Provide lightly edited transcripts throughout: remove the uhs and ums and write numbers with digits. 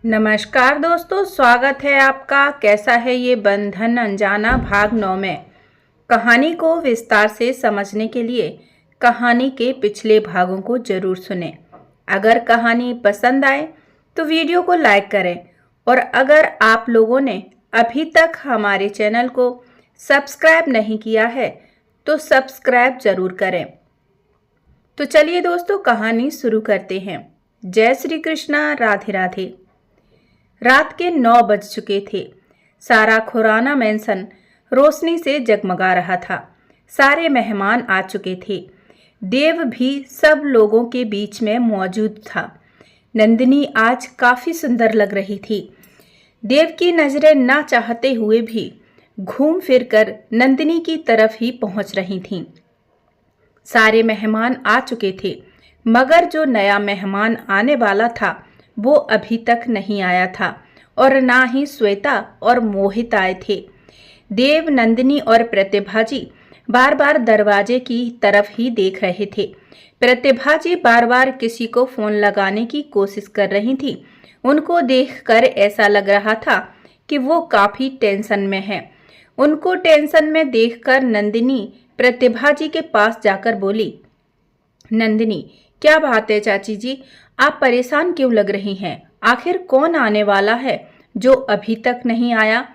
नमस्कार दोस्तों, स्वागत है आपका। कैसा है ये बंधन अनजाना भाग 9 में। कहानी को विस्तार से समझने के लिए कहानी के पिछले भागों को जरूर सुनें। अगर कहानी पसंद आए तो वीडियो को लाइक करें और अगर आप लोगों ने अभी तक हमारे चैनल को सब्सक्राइब नहीं किया है तो सब्सक्राइब जरूर करें। तो चलिए दोस्तों, कहानी शुरू करते हैं। जय श्री कृष्णा, राधे राधे। रात के 9 बज चुके थे। सारा खुराना मैंसन रोशनी से जगमगा रहा था। सारे मेहमान आ चुके थे। देव भी सब लोगों के बीच में मौजूद था। नंदिनी आज काफी सुंदर लग रही थी। देव की नजरें ना चाहते हुए भी घूम फिरकर नंदिनी की तरफ ही पहुंच रही थीं। सारे मेहमान आ चुके थे, मगर जो नया मेहमान आने वाला था वो अभी तक नहीं आया था और ना ही श्वेता और मोहित आए थे। देव, नंदिनी और प्रतिभा जी बार बार दरवाजे की तरफ ही देख रहे थे। प्रतिभा जी बार बार किसी को फोन लगाने की कोशिश कर रही थी। उनको देखकर ऐसा लग रहा था कि वो काफी टेंशन में है। उनको टेंशन में देखकर नंदिनी प्रतिभा जी के पास जाकर बोली, नंदिनी, क्या बात है चाची जी, आप परेशान क्यों लग रही हैं? आखिर कौन आने वाला है जो अभी तक नहीं आया?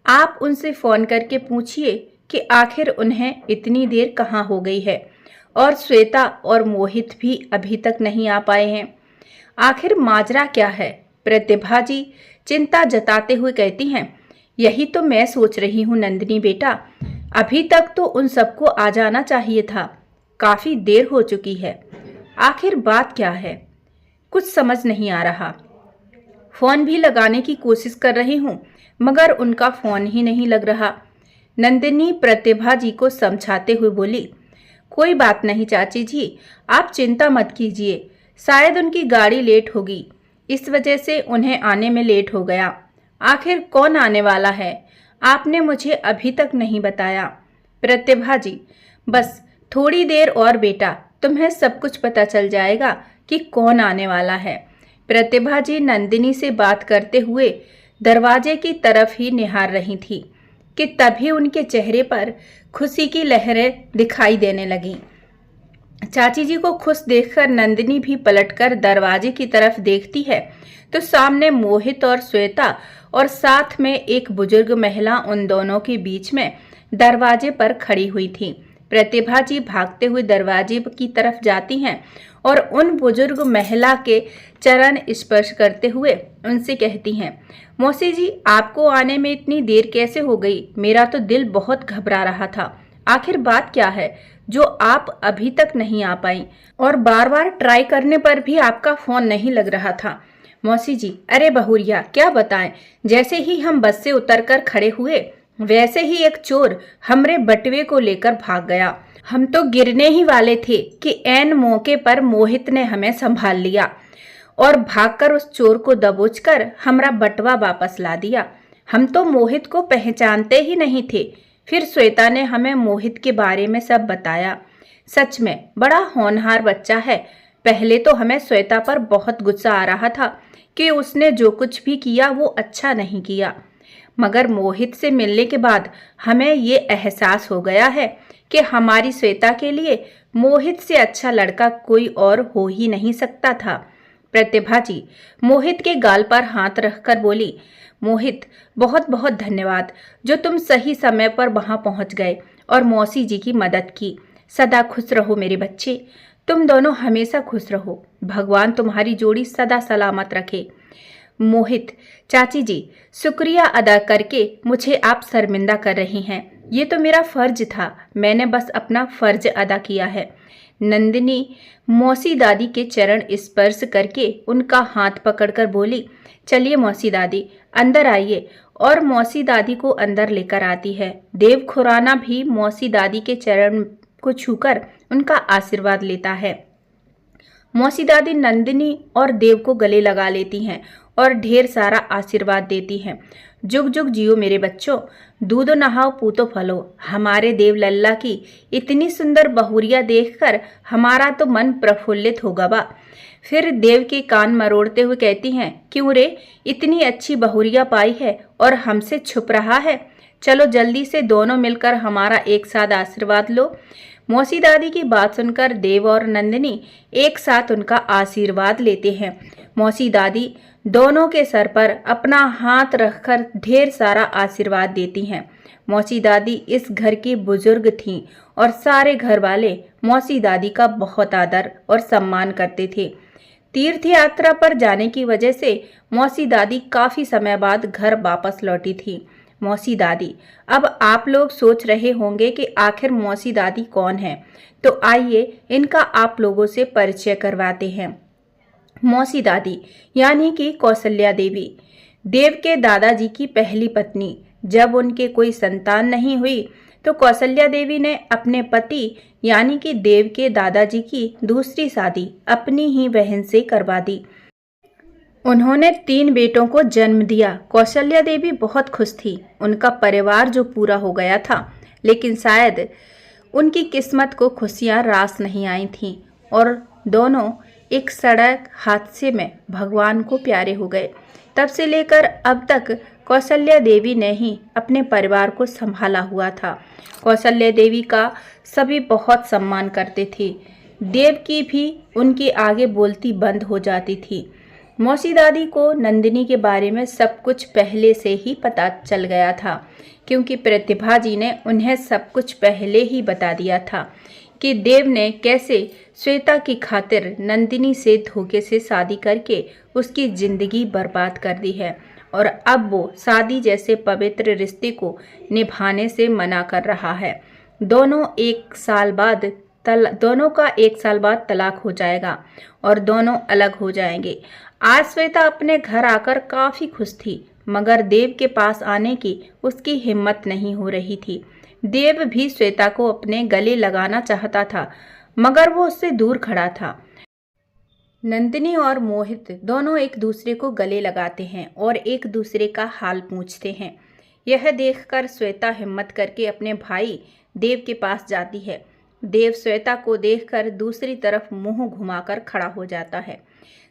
आप उनसे फोन करके पूछिए कि आखिर उन्हें इतनी देर कहाँ हो गई है। और श्वेता और मोहित भी अभी तक नहीं आ पाए हैं। आखिर माजरा क्या है? प्रतिभा जी चिंता जताते हुए कहती हैं, यही तो मैं सोच रही हूँ नंदिनी बेटा, अभी तक तो उन सबको आ जाना चाहिए था। काफी देर हो चुकी है। आखिर बात क्या है? कुछ समझ नहीं आ रहा। फोन भी लगाने की कोशिश कर रही हूँ मगर उनका फोन ही नहीं लग रहा। नंदिनी प्रतिभा जी को समझाते हुए बोली, कोई बात नहीं चाची जी, आप चिंता मत कीजिए। शायद उनकी गाड़ी लेट होगी, इस वजह से उन्हें आने में लेट हो गया। आखिर कौन आने वाला है? आपने मुझे अभी तक नहीं बताया। प्रतिभा जी, बस थोड़ी देर और बेटा, तुम्हें सब कुछ पता चल जाएगा कि कौन आने वाला है। प्रतिभा जी नंदिनी से बात करते हुए दरवाजे की तरफ ही निहार रही थी कि तभी उनके चेहरे पर खुशी की लहरें दिखाई देने लगीं। चाची जी को खुश देखकर नंदिनी भी पलटकर दरवाजे की तरफ देखती है तो सामने मोहित और श्वेता और साथ में एक बुजुर्ग महिला उन दोनों के बीच में दरवाजे पर खड़ी हुई थी। प्रतिभा जी भागते हुए दरवाजे की तरफ जाती हैं और उन बुजुर्ग महिला के चरण स्पर्श करते हुए उनसे कहती हैं, मौसी जी, आपको आने में इतनी देर कैसे हो गई? मेरा तो दिल बहुत घबरा रहा था। आखिर बात क्या है जो आप अभी तक नहीं आ पाई? और बार बार ट्राई करने पर भी आपका फोन नहीं लग रहा था। मौसी जी, अरे बहुरिया, क्या बताएं, जैसे ही हम बस से उतरकर खड़े हुए वैसे ही एक चोर हमरे बटुए को लेकर भाग गया। हम तो गिरने ही वाले थे कि ऐन मौके पर मोहित ने हमें संभाल लिया और भागकर उस चोर को दबोचकर हमारा बटुआ वापस ला दिया। हम तो मोहित को पहचानते ही नहीं थे। फिर श्वेता ने हमें मोहित के बारे में सब बताया। सच में बड़ा होनहार बच्चा है। पहले तो हमें श्वेता पर बहुत गुस्सा आ रहा था कि उसने जो कुछ भी किया वो अच्छा नहीं किया, मगर मोहित से मिलने के बाद हमें ये एहसास हो गया है कि हमारी श्वेता के लिए मोहित से अच्छा लड़का कोई और हो ही नहीं सकता था। प्रतिभा जी मोहित के गाल पर हाथ रखकर बोली, मोहित, बहुत बहुत धन्यवाद जो तुम सही समय पर वहां पहुंच गए और मौसी जी की मदद की। सदा खुश रहो मेरे बच्चे, तुम दोनों हमेशा खुश रहो। भगवान तुम्हारी जोड़ी सदा सलामत रखे। मोहित, चाची जी, शुक्रिया अदा करके मुझे आप शर्मिंदा कर रही हैं। ये तो मेरा फर्ज था, मैंने बस अपना फर्ज अदा किया है। नंदिनी मौसी दादी के चरण स्पर्श करके उनका हाथ पकड़कर बोली, चलिए मौसी दादी, अंदर आइए। और मौसी दादी को अंदर लेकर आती है। देव खुराना भी मौसी दादी के चरण को छूकर उनका आशीर्वाद लेता है। मौसी दादी नंदिनी और देव को गले लगा लेती हैं और ढेर सारा आशीर्वाद देती हैं। जुग जुग जियो मेरे बच्चों, दूधो नहाओ पूतो फलो। हमारे देव लल्ला की इतनी सुंदर बहुरिया देखकर हमारा तो मन प्रफुल्लित होगा बा। फिर देव के कान मरोड़ते हुए कहती हैं, क्यों रे, इतनी अच्छी बहुरिया पाई है और हमसे छुप रहा है? चलो जल्दी से दोनों मिलकर हमारा एक साथ आशीर्वाद लो। मौसी दादी की बात सुनकर देव और नंदिनी एक साथ उनका आशीर्वाद लेते हैं। मौसी दादी दोनों के सर पर अपना हाथ रखकर ढेर सारा आशीर्वाद देती हैं। मौसी दादी इस घर की बुजुर्ग थीं और सारे घर वाले मौसी दादी का बहुत आदर और सम्मान करते थे। तीर्थ यात्रा पर जाने की वजह से मौसी दादी काफी समय बाद घर वापस लौटी थी। मौसी दादी, अब आप लोग सोच रहे होंगे कि आखिर मौसी दादी कौन है, तो आइए इनका आप लोगों से परिचय करवाते हैं। मौसी दादी यानी कि कौशल्या देवी, देव के दादाजी की पहली पत्नी। जब उनके कोई संतान नहीं हुई तो कौशल्या देवी ने अपने पति यानी कि देव के दादाजी की दूसरी शादी अपनी ही बहन से करवा दी। उन्होंने 3 बेटों को जन्म दिया। कौशल्या देवी बहुत खुश थी। उनका परिवार जो पूरा हो गया था, लेकिन शायद उनकी किस्मत को खुशियां रास नहीं आई थीं और दोनों एक सड़क हादसे में भगवान को प्यारे हो गए। तब से लेकर अब तक कौशल्या देवी ने ही अपने परिवार को संभाला हुआ था। कौशल्या देवी का सभी बहुत सम्मान करते थे। देव की भी उनकी आगे बोलती बंद हो जाती थी। मौसी दादी को नंदिनी के बारे में सब कुछ पहले से ही पता चल गया था, क्योंकि प्रतिभा जी ने उन्हें सब कुछ पहले ही बता दिया था कि देव ने कैसे श्वेता की खातिर नंदिनी से धोखे से शादी करके उसकी जिंदगी बर्बाद कर दी है और अब वो शादी जैसे पवित्र रिश्ते को निभाने से मना कर रहा है। दोनों का 1 साल बाद तलाक हो जाएगा और दोनों अलग हो जाएंगे। आज श्वेता अपने घर आकर काफी खुश थी, मगर देव के पास आने की उसकी हिम्मत नहीं हो रही थी। देव भी श्वेता को अपने गले लगाना चाहता था, मगर वो उससे दूर खड़ा था। नंदिनी और मोहित दोनों एक दूसरे को गले लगाते हैं और एक दूसरे का हाल पूछते हैं। यह देखकर श्वेता हिम्मत करके अपने भाई देव के पास जाती है। देव श्वेता को देखकर दूसरी तरफ मुंह घुमाकर खड़ा हो जाता है।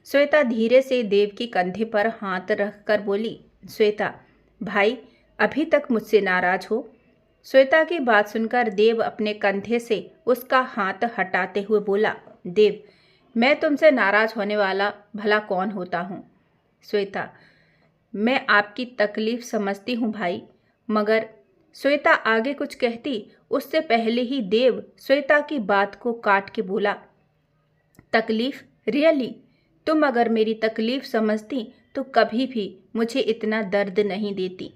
श्वेता धीरे से देव के कंधे पर हाथ रखकर बोली, श्वेता भाई अभी तक मुझसे नाराज हो? श्वेता की बात सुनकर देव अपने कंधे से उसका हाथ हटाते हुए बोला, देव मैं तुमसे नाराज होने वाला भला कौन होता हूँ? श्वेता, मैं आपकी तकलीफ समझती हूँ भाई। मगर श्वेता आगे कुछ कहती उससे पहले ही देव श्वेता की बात को काट के बोला, तकलीफ? रियली? तुम अगर मेरी तकलीफ समझती तो कभी भी मुझे इतना दर्द नहीं देती।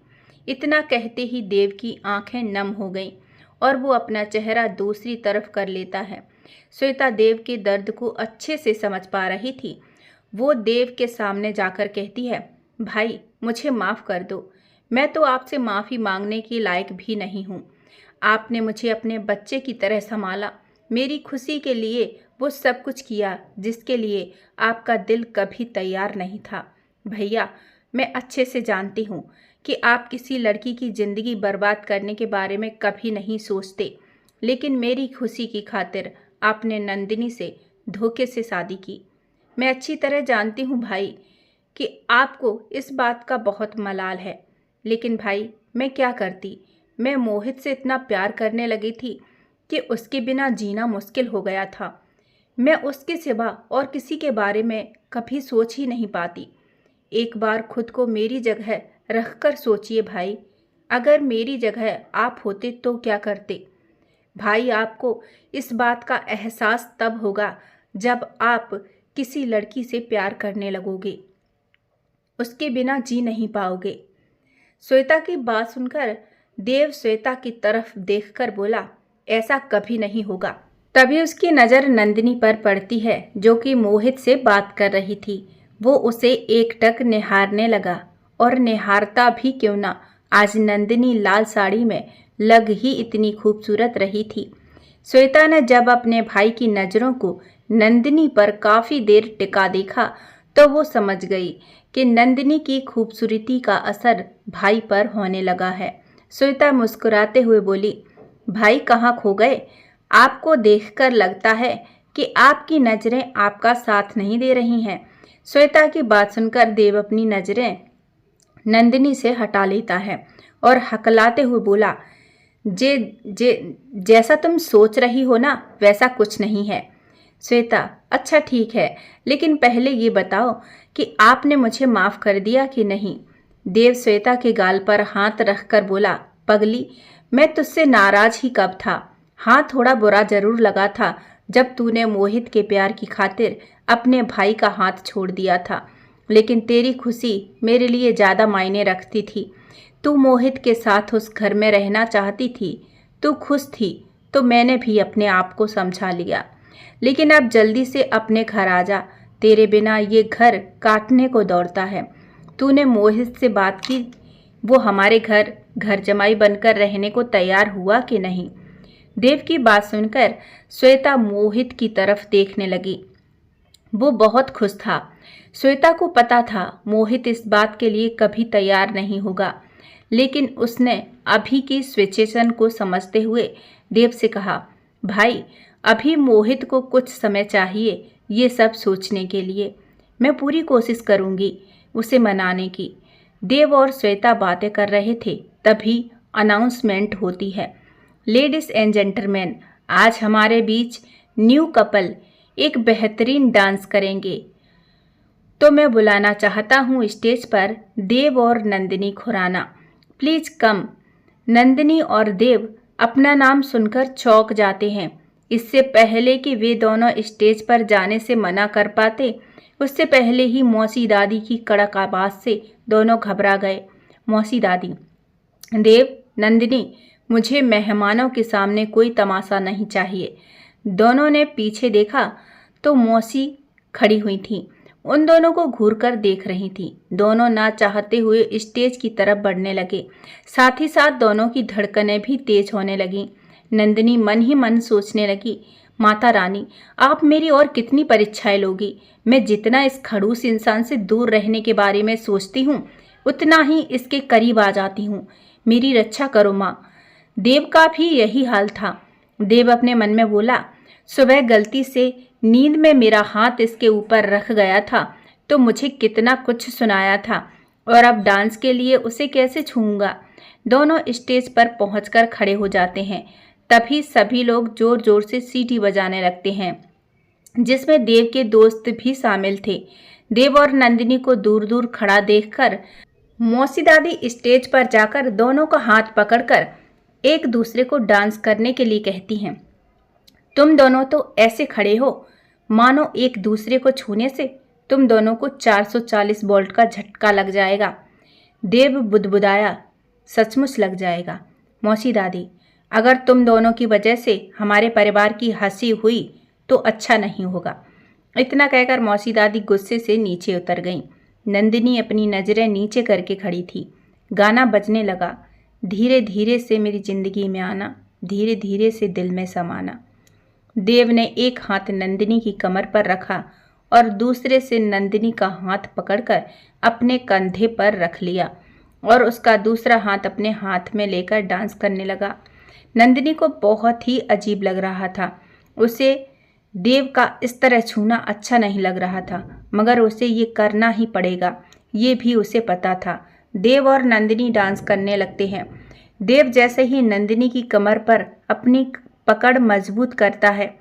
इतना कहते ही देव की आंखें नम हो गईं और वो अपना चेहरा दूसरी तरफ कर लेता है। श्वेता देव के दर्द को अच्छे से समझ पा रही थी। वो देव के सामने जाकर कहती है, भाई मुझे माफ़ कर दो, मैं तो आपसे माफ़ी मांगने की लायक भी नहीं हूँ। आपने मुझे अपने बच्चे की तरह संभाला, मेरी खुशी के लिए वो सब कुछ किया जिसके लिए आपका दिल कभी तैयार नहीं था। भैया मैं अच्छे से जानती हूँ कि आप किसी लड़की की ज़िंदगी बर्बाद करने के बारे में कभी नहीं सोचते, लेकिन मेरी खुशी की खातिर आपने नंदिनी से धोखे से शादी की। मैं अच्छी तरह जानती हूँ भाई कि आपको इस बात का बहुत मलाल है, लेकिन भाई मैं क्या करती। मैं मोहित से इतना प्यार करने लगी थी कि उसके बिना जीना मुश्किल हो गया था। मैं उसके सिवा और किसी के बारे में कभी सोच ही नहीं पाती। एक बार खुद को मेरी जगह रखकर सोचिए भाई, अगर मेरी जगह आप होते तो क्या करते? भाई आपको इस बात का एहसास तब होगा जब आप किसी लड़की से प्यार करने लगोगे, उसके बिना जी नहीं पाओगे। श्वेता की बात सुनकर देव श्वेता की तरफ देखकर बोला, ऐसा कभी नहीं होगा। तभी उसकी नज़र नंदिनी पर पड़ती है जो कि मोहित से बात कर रही थी। वो उसे एकटक निहारने लगा और निहारता भी क्यों ना, आज नंदिनी लाल साड़ी में लग ही इतनी खूबसूरत रही थी। श्वेता ने जब अपने भाई की नज़रों को नंदिनी पर काफ़ी देर टिका देखा तो वो समझ गई कि नंदिनी की खूबसूरती का असर भाई पर होने लगा है। श्वेता मुस्कुराते हुए बोली, भाई कहाँ खो गए? आपको देखकर लगता है कि आपकी नज़रें आपका साथ नहीं दे रही हैं। श्वेता की बात सुनकर देव अपनी नज़रें नंदिनी से हटा लेता है और हकलाते हुए बोला, जे जे जैसा तुम सोच रही हो ना वैसा कुछ नहीं है। श्वेता, अच्छा ठीक है, लेकिन पहले ये बताओ कि आपने मुझे माफ़ कर दिया कि नहीं? देव श्वेता के गाल पर हाथ रखकर बोला, पगली, मैं तुझसे नाराज ही कब था। हाँ, थोड़ा बुरा जरूर लगा था जब तूने मोहित के प्यार की खातिर अपने भाई का हाथ छोड़ दिया था, लेकिन तेरी खुशी मेरे लिए ज़्यादा मायने रखती थी। तू मोहित के साथ उस घर में रहना चाहती थी, तू खुश थी, तो मैंने भी अपने आप को समझा लिया। लेकिन अब जल्दी से अपने घर आ जा, तेरे बिना ये घर काटने को दौड़ता है। तूने मोहित से बात की, वो हमारे घर जमाई बनकर रहने को तैयार हुआ कि नहीं? देव की बात सुनकर श्वेता मोहित की तरफ देखने लगी। वो बहुत खुश था। श्वेता को पता था मोहित इस बात के लिए कभी तैयार नहीं होगा, लेकिन उसने अभी की सिचुएशन को समझते हुए देव से कहा, भाई, अभी मोहित को कुछ समय चाहिए ये सब सोचने के लिए। मैं पूरी कोशिश करूंगी उसे मनाने की। देव और श्वेता बातें कर रहे थे, तभी अनाउंसमेंट होती है, लेडीज एंड जेंटलमैन, आज हमारे बीच न्यू कपल एक बेहतरीन डांस करेंगे। तो मैं बुलाना चाहता हूँ स्टेज पर देव और नंदिनी खुराना। Please come. नंदिनी और देव अपना नाम सुनकर चौंक जाते हैं। इससे पहले कि वे दोनों स्टेज पर जाने से मना कर पाते, उससे पहले ही मौसी दादी की कड़क आवाज से दोनों घबरा गए। मौसी दादी, देव, नंदिनी, मुझे मेहमानों के सामने कोई तमाशा नहीं चाहिए। दोनों ने पीछे देखा तो मौसी खड़ी हुई थी, उन दोनों को घूरकर देख रही थी। दोनों ना चाहते हुए स्टेज की तरफ बढ़ने लगे। साथ ही साथ दोनों की धड़कनें भी तेज होने लगीं। नंदिनी मन ही मन सोचने लगी, माता रानी, आप मेरी और कितनी परीक्षाएं लोगी? मैं जितना इस खड़ूस इंसान से दूर रहने के बारे में सोचती हूँ, उतना ही इसके करीब आ जाती हूँ। मेरी रक्षा करो माँ। देव का भी यही हाल था। देव अपने मन में बोला, सुबह गलती से नींद में मेरा हाथ इसके ऊपर रख गया था तो मुझे कितना कुछ सुनाया था, और अब डांस के लिए उसे कैसे छूऊंगा। दोनों स्टेज पर पहुंचकर खड़े हो जाते हैं। तभी सभी लोग जोर जोर से सीटी बजाने लगते हैं, जिसमें देव के दोस्त भी शामिल थे। देव और नंदिनी को दूर दूर खड़ा देखकर मौसी दादी स्टेज पर जाकर दोनों का हाथ पकड़कर एक दूसरे को डांस करने के लिए कहती हैं। तुम दोनों तो ऐसे खड़े हो मानो एक दूसरे को छूने से तुम दोनों को 440 वोल्ट का झटका लग जाएगा। देव बुदबुदाया, सचमुच लग जाएगा मौसी दादी। अगर तुम दोनों की वजह से हमारे परिवार की हंसी हुई तो अच्छा नहीं होगा। इतना कहकर मौसी दादी गुस्से से नीचे उतर गईं। नंदिनी अपनी नज़रें नीचे करके खड़ी थी। गाना बजने लगा, धीरे धीरे से मेरी जिंदगी में आना, धीरे धीरे से दिल में समाना। देव ने एक हाथ नंदिनी की कमर पर रखा और दूसरे से नंदिनी का हाथ पकड़कर अपने कंधे पर रख लिया और उसका दूसरा हाथ अपने हाथ में लेकर डांस करने लगा। नंदिनी को बहुत ही अजीब लग रहा था। उसे देव का इस तरह छूना अच्छा नहीं लग रहा था, मगर उसे ये करना ही पड़ेगा, ये भी उसे पता था। देव और नंदिनी डांस करने लगते हैं। देव जैसे ही नंदिनी की कमर पर अपनी पकड़ मजबूत करता है,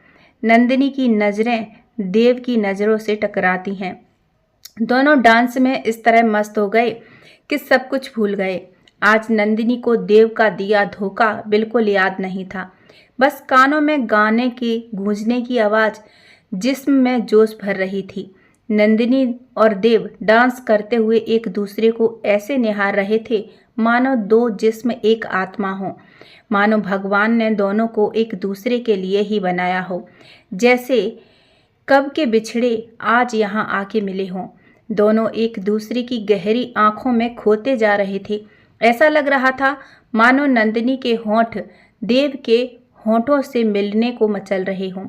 नंदिनी की नज़रें देव की नज़रों से टकराती हैं। दोनों डांस में इस तरह मस्त हो गए कि सब कुछ भूल गए। आज नंदिनी को देव का दिया धोखा बिल्कुल याद नहीं था। बस कानों में गाने की गूंजने की आवाज़, जिस्म में जोश भर रही थी। नंदिनी और देव डांस करते हुए एक दूसरे को ऐसे निहार रहे थे मानो दो जिस्म एक आत्मा हो, मानो भगवान ने दोनों को एक दूसरे के लिए ही बनाया हो, जैसे कब के बिछड़े आज यहाँ आके मिले हों। दोनों एक दूसरे की गहरी आंखों में खोते जा रहे थे। ऐसा लग रहा था मानो नंदिनी के होंठ देव के होंठों से मिलने को मचल रहे हों।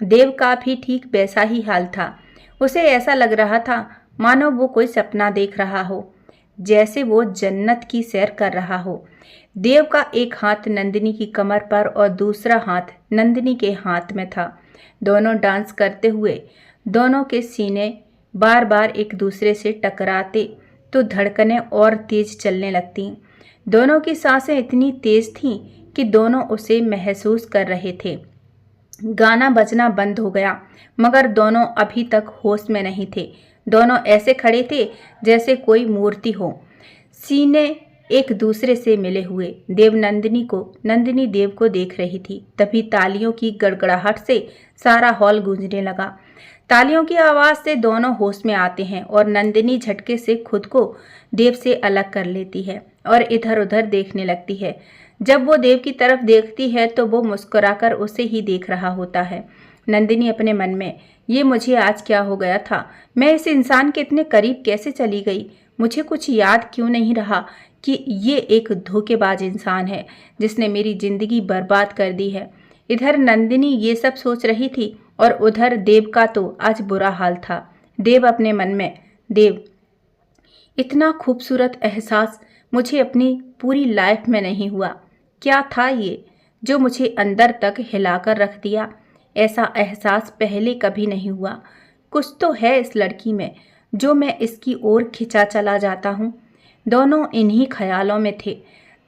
देव का भी ठीक वैसा ही हाल था। उसे ऐसा लग रहा था मानो वो कोई सपना देख रहा हो, जैसे वो जन्नत की सैर कर रहा हो। देव का एक हाथ नंदिनी की कमर पर और दूसरा हाथ नंदिनी के हाथ में था। दोनों डांस करते हुए दोनों के सीने बार बार एक दूसरे से टकराते तो धड़कनें और तेज चलने लगती। दोनों की सांसें इतनी तेज थीं कि दोनों उसे महसूस कर रहे थे। गाना बजना बंद हो गया, मगर दोनों अभी तक होश में नहीं थे। दोनों ऐसे खड़े थे जैसे कोई मूर्ति हो, सीने एक दूसरे से मिले हुए। देव नंदिनी को, नंदिनी देव को देख रही थी। तभी तालियों की गड़गड़ाहट से सारा हॉल गूंजने लगा। तालियों की आवाज से दोनों होश में आते हैं और नंदिनी झटके से खुद को देव से अलग कर लेती है और इधर उधर देखने लगती है। जब वो देव की तरफ देखती है तो वो मुस्कुराकर उसे ही देख रहा होता है। नंदिनी अपने मन में, ये मुझे आज क्या हो गया था? मैं इस इंसान के इतने करीब कैसे चली गई? मुझे कुछ याद क्यों नहीं रहा कि ये एक धोखेबाज इंसान है जिसने मेरी जिंदगी बर्बाद कर दी है। इधर नंदिनी ये सब सोच रही थी और उधर देव का तो आज बुरा हाल था। देव अपने मन में, देव, इतना खूबसूरत एहसास मुझे अपनी पूरी लाइफ में नहीं हुआ। क्या था ये जो मुझे अंदर तक हिलाकर रख दिया? ऐसा एहसास पहले कभी नहीं हुआ। कुछ तो है इस लड़की में जो मैं इसकी ओर खिंचा चला जाता हूँ। दोनों इन्हीं ख्यालों में थे।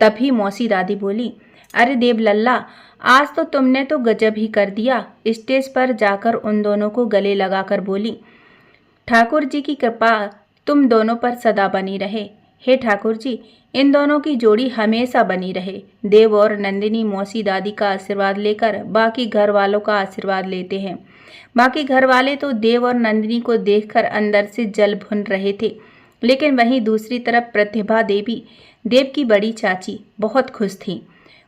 तभी मौसी दादी बोली, अरे देव लल्ला, आज तो तुमने तो गजब ही कर दिया। स्टेज पर जाकर उन दोनों को गले लगाकर बोली, ठाकुर जी की कृपा तुम दोनों पर सदा बनी रहे। हे ठाकुर जी, इन दोनों की जोड़ी हमेशा बनी रहे। देव और नंदिनी मौसी दादी का आशीर्वाद लेकर बाकी घर वालों का आशीर्वाद लेते हैं। बाकी घर वाले तो देव और नंदिनी को देखकर अंदर से जल भुन रहे थे, लेकिन वहीं दूसरी तरफ प्रतिभा देवी, देव की बड़ी चाची, बहुत खुश थीं।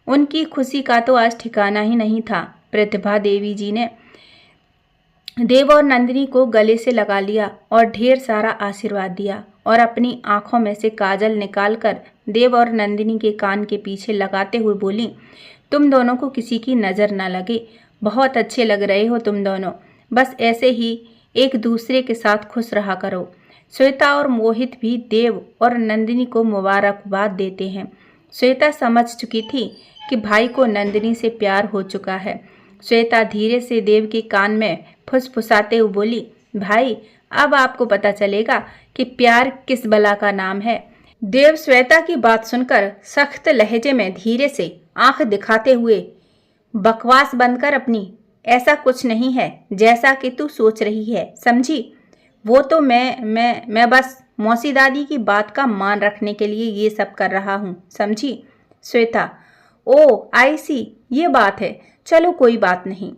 उनकी खुशी का तो आज ठिकाना ही नहीं था। प्रतिभा देवी जी ने देव और नंदिनी को गले से लगा लिया और ढेर सारा आशीर्वाद दिया और अपनी आंखों में से काजल निकालकर देव और नंदिनी के कान के पीछे लगाते हुए बोली, तुम दोनों को किसी की नज़र न लगे। बहुत अच्छे लग रहे हो तुम दोनों। बस ऐसे ही एक दूसरे के साथ खुश रहा करो। श्वेता और मोहित भी देव और नंदिनी को मुबारकबाद देते हैं। श्वेता समझ चुकी थी कि भाई को नंदिनी से प्यार हो चुका है। श्वेता धीरे से देव के कान में फुसफुसाते हुए बोली, भाई, अब आपको पता चलेगा कि प्यार किस बला का नाम है। देव श्वेता की बात सुनकर सख्त लहजे में धीरे से आंख दिखाते हुए, बकवास बंद कर अपनी। ऐसा कुछ नहीं है जैसा कि तू सोच रही है, समझी? वो तो मैं बस मौसी दादी की बात का मान रखने के लिए ये सब कर रहा हूँ, समझी? श्वेता, ओ आई सी, ये बात है। चलो कोई बात नहीं।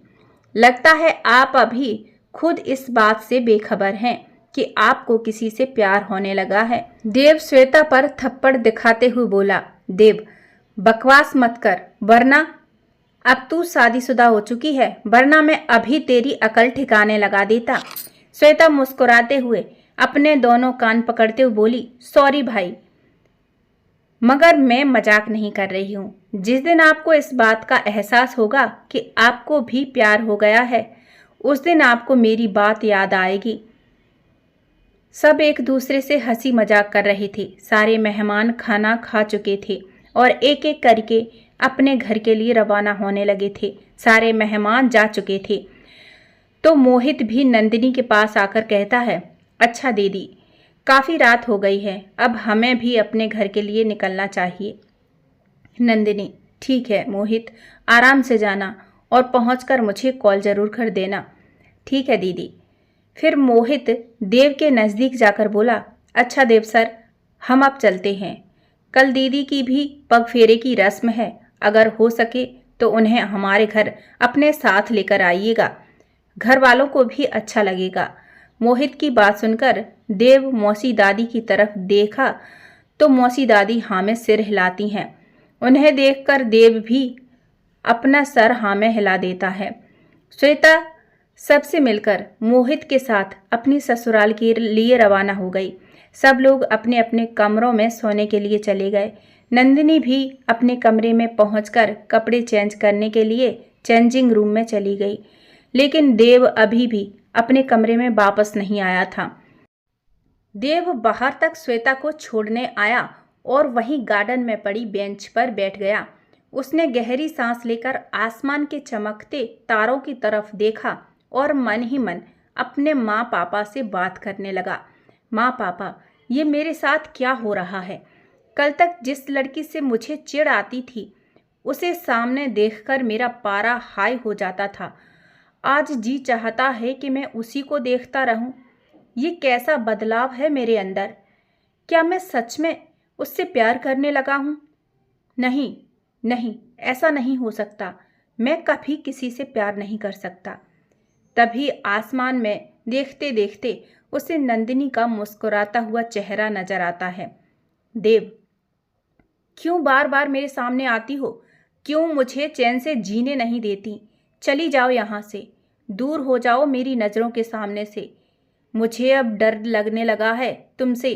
लगता है आप अभी खुद इस बात से बेखबर हैं कि आपको किसी से प्यार होने लगा है। देव श्वेता पर थप्पड़ दिखाते हुए बोला, देव, बकवास मत कर, वरना अब तू शादीशुदा हो चुकी है, वरना मैं अभी तेरी अकल ठिकाने लगा देता। श्वेता मुस्कुराते हुए अपने दोनों कान पकड़ते हुए बोली, सॉरी भाई, मगर मैं मजाक नहीं कर रही हूँ। जिस दिन आपको इस बात का एहसास होगा कि आपको भी प्यार हो गया है, उस दिन आपको मेरी बात याद आएगी। सब एक दूसरे से हंसी मजाक कर रहे थे। सारे मेहमान खाना खा चुके थे और एक एक करके अपने घर के लिए रवाना होने लगे थे। सारे मेहमान जा चुके थे तो मोहित भी नंदिनी के पास आकर कहता है, अच्छा दीदी, काफ़ी रात हो गई है, अब हमें भी अपने घर के लिए निकलना चाहिए। नंदिनी, ठीक है मोहित, आराम से जाना और पहुंचकर मुझे कॉल ज़रूर कर देना। ठीक है दीदी। फिर मोहित देव के नज़दीक जाकर बोला, अच्छा देव सर, हम अब चलते हैं। कल दीदी की भी पग फेरे की रस्म है, अगर हो सके तो उन्हें हमारे घर अपने साथ लेकर आइएगा, घर वालों को भी अच्छा लगेगा। मोहित की बात सुनकर देव मौसी दादी की तरफ देखा तो मौसी दादी हाँ में सिर हिलाती हैं। उन्हें देखकर देव भी अपना सर हाँ में हिला देता है। श्वेता सबसे मिलकर मोहित के साथ अपनी ससुराल के लिए रवाना हो गई। सब लोग अपने अपने कमरों में सोने के लिए चले गए। नंदिनी भी अपने कमरे में पहुंचकर कपड़े चेंज करने के लिए चेंजिंग रूम में चली गई, लेकिन देव अभी भी अपने कमरे में वापस नहीं आया था। देव बाहर तक श्वेता को छोड़ने आया और वहीं गार्डन में पड़ी बेंच पर बैठ गया। उसने गहरी सांस लेकर आसमान के चमकते तारों की तरफ देखा और मन ही मन अपने माँ पापा से बात करने लगा। माँ पापा, ये मेरे साथ क्या हो रहा है? कल तक जिस लड़की से मुझे चिढ़ आती थी उसे सामने देखकर मेरा पारा हाई हो जाता था। आज जी चाहता है कि मैं उसी को देखता रहूं। ये कैसा बदलाव है मेरे अंदर? क्या मैं सच में उससे प्यार करने लगा हूं? नहीं नहीं, ऐसा नहीं हो सकता। मैं कभी किसी से प्यार नहीं कर सकता। तभी आसमान में देखते देखते उसे नंदिनी का मुस्कुराता हुआ चेहरा नजर आता है। देव, क्यों बार बार मेरे सामने आती हो? क्यों मुझे चैन से जीने नहीं देती? चली जाओ यहाँ से, दूर हो जाओ मेरी नज़रों के सामने से। मुझे अब डर लगने लगा है तुमसे।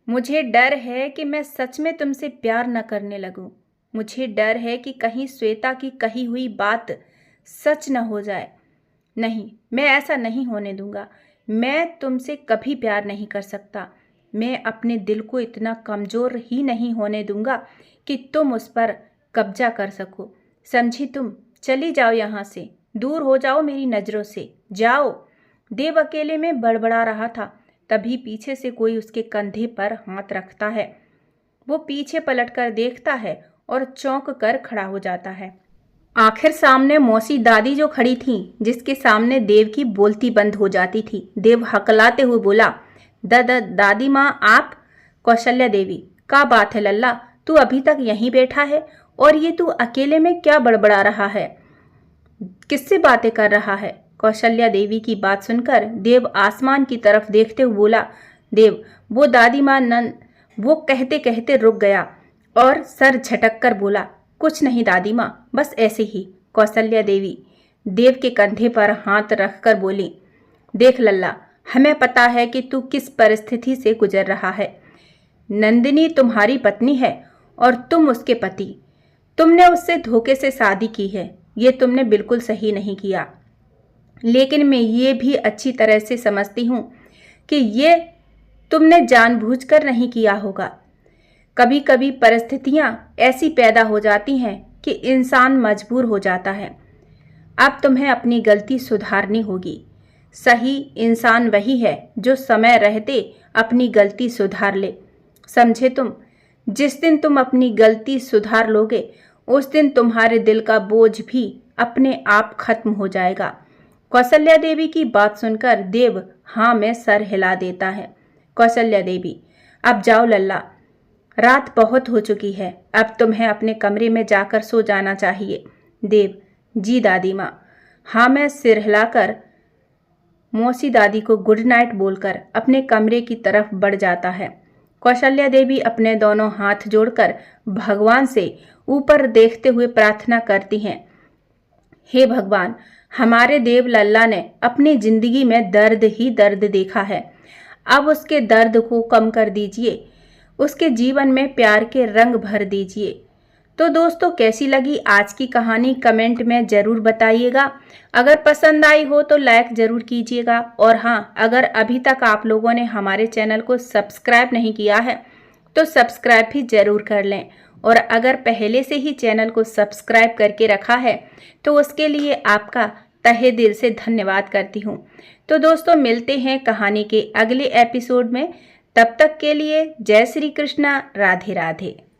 मुझे डर है कि मैं सच में तुमसे प्यार न करने लगूं। मुझे डर है कि कहीं श्वेता की कही हुई बात सच न हो जाए। नहीं, मैं ऐसा नहीं होने दूंगा। मैं तुमसे कभी प्यार नहीं कर सकता। मैं अपने दिल को इतना कमज़ोर ही नहीं होने दूंगा कि तुम उस पर कब्जा कर सको। समझी तुम? चली जाओ यहाँ से, दूर हो जाओ मेरी नज़रों से, जाओ। देव अकेले में बड़बड़ा रहा था। तभी पीछे से कोई उसके कंधे पर हाथ रखता है। वो पीछे पलटकर देखता है और चौंक कर खड़ा हो जाता है। आखिर सामने मौसी दादी जो खड़ी थी, जिसके सामने देव की बोलती बंद हो जाती थी। देव हकलाते हुए बोला, दादी माँ आप? कौशल्या देवी, क्या बात है लल्ला, तू अभी तक यहीं बैठा है और ये तू अकेले में क्या बड़बड़ा रहा है? किससे बातें कर रहा है? कौशल्या देवी की बात सुनकर देव आसमान की तरफ देखते हुए बोला, देव, वो दादी माँ नंद। वो कहते कहते रुक गया और सर झटक कर बोला, कुछ नहीं दादी माँ, बस ऐसे ही। कौशल्या देवी देव के कंधे पर हाथ रखकर बोली, देख लल्ला, हमें पता है कि तू किस परिस्थिति से गुजर रहा है। नंदिनी तुम्हारी पत्नी है और तुम उसके पति। तुमने उससे धोखे से शादी की है, ये तुमने बिल्कुल सही नहीं किया। लेकिन मैं ये भी अच्छी तरह से समझती हूँ कि ये तुमने जानबूझकर नहीं किया होगा। कभी कभी परिस्थितियाँ ऐसी पैदा हो जाती हैं कि इंसान मजबूर हो जाता है। अब तुम्हें अपनी गलती सुधारनी होगी। सही इंसान वही है जो समय रहते अपनी गलती सुधार ले। समझे तुम? जिस दिन तुम अपनी गलती सुधार लोगे उस दिन तुम्हारे दिल का बोझ भी अपने आप खत्म हो जाएगा। कौशल्या देवी की बात सुनकर देव हाँ में सर हिला देता है। कौशल्या देवी, अब जाओ लल्ला, रात बहुत हो चुकी है, अब तुम्हें अपने कमरे में जाकर सो जाना चाहिए। देव, जी दादी माँ। हाँ में सिर हिलाकर मौसी दादी को गुड नाइट बोलकर अपने कमरे की तरफ बढ़ जाता है। कौशल्या देवी अपने दोनों हाथ जोड़कर भगवान से ऊपर देखते हुए प्रार्थना करती हैं, हे भगवान, हमारे देव लल्ला ने अपनी जिंदगी में दर्द ही दर्द देखा है। अब उसके दर्द को कम कर दीजिए, उसके जीवन में प्यार के रंग भर दीजिए। तो दोस्तों, कैसी लगी आज की कहानी कमेंट में ज़रूर बताइएगा। अगर पसंद आई हो तो लाइक ज़रूर कीजिएगा। और हाँ, अगर अभी तक आप लोगों ने हमारे चैनल को सब्सक्राइब नहीं किया है तो सब्सक्राइब भी ज़रूर कर लें। और अगर पहले से ही चैनल को सब्सक्राइब करके रखा है तो उसके लिए आपका तहे दिल से धन्यवाद करती हूँ। तो दोस्तों, मिलते हैं कहानी के अगले एपिसोड में। तब तक के लिए जय श्री कृष्णा, राधे राधे।